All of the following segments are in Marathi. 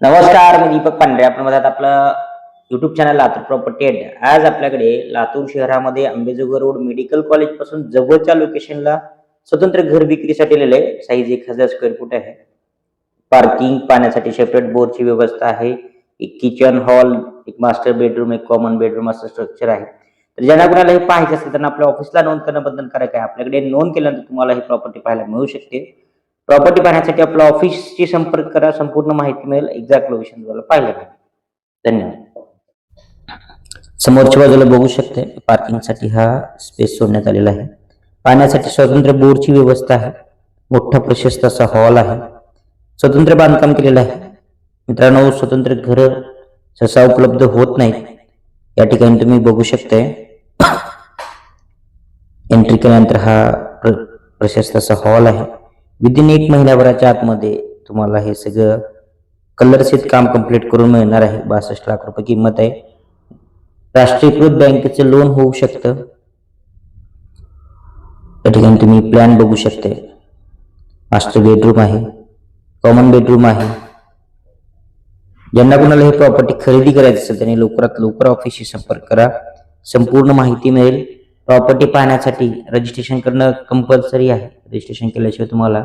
नमस्कार, मी दीपक पांढरे. आपण बघत आपलं युट्यूब चॅनल लातूर प्रॉपर्टी अड्डा. आज आपल्याकडे लातूर शहरामध्ये अंबेजोगाई रोड मेडिकल कॉलेज पासून जवळच्या लोकेशनला स्वतंत्र घर विक्रीसाठी लिहिले आहे. साईज 1000 स्क्वेअर फूट आहे. पार्किंग, पाण्यासाठी सेपरेट बोरची व्यवस्था आहे. एक किचन हॉल, एक मास्टर बेडरूम, एक कॉमन बेडरूम असं स्ट्रक्चर आहे. तर ज्यांना कोणाला हे पाहायचं असेल त्यांना आपल्या ऑफिसला नोंद करणं बंधनकारक आहे. आपल्याकडे नोंद केल्यानंतर तुम्हाला ही प्रॉपर्टी पाहायला मिळू शकते. प्रॉपर्टी पाहण्यासाठी आपल्या ऑफिसशी संपर्क करा. संपूर्ण माहिती मिळेल. एक्झॅक्ट लोकेशन तुम्हाला पाहायला मिळेल. धन्यवाद. समोरच्या बाजूला बघू शकते पार्किंगसाठी हा स्पेस सोडण्यात आलेला आहे. पाण्यासाठी स्वतंत्र बोरची व्यवस्था आहे. मोठा प्रशस्त असा हॉल आहे. स्वतंत्र बांधकाम केलेलं आहे. मित्रांनो, स्वतंत्र घर सहसा उपलब्ध होत नाहीत. या ठिकाणी तुम्ही बघू शकताय एंट्री केल्यानंतर हा प्रशस्त असा हॉल आहे. विदिन 1 महिन्याभराच्या आतमध्ये तुम्हाला हे सगळं कलरशीट काम कंप्लीट करून मिळणार आहे. 62 लाख रुपये किंमत आहे. राष्ट्रीयकृत बँकेचे लोन होऊ शकतं. या ठिकाणी तुम्ही प्लॅन बघू शकते. मास्टर बेडरूम आहे, कॉमन बेडरूम आहे. ज्यांना कोणाला ही प्रॉपर्टी खरेदी करायची असेल त्यांनी लवकरात लवकर ऑफिसशी संपर्क करा. संपूर्ण माहिती मिळेल. प्रॉपर्टी पाहण्यासाठी रजिस्ट्रेशन करणं कंपल्सरी आहे. रजिस्ट्रेशन केल्याशिवाय तुम्हाला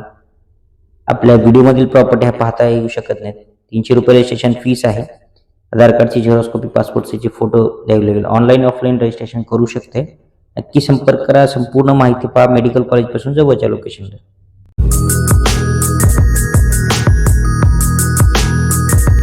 आपल्या व्हिडिओमधील प्रॉपर्टी पाहता येऊ शकत नाहीत. 300 रुपये रजिस्ट्रेशन फीस आहे. आधार कार्डची झेरॉक्स कॉपी, पासपोर्ट साईजचे फोटो द्यावे लागेल. ऑनलाईन ऑफलाईन रजिस्ट्रेशन करू शकते. नक्की संपर्क करा. संपूर्ण माहिती पहा. मेडिकल कॉलेज पासून जवळच्या लोकेशनला.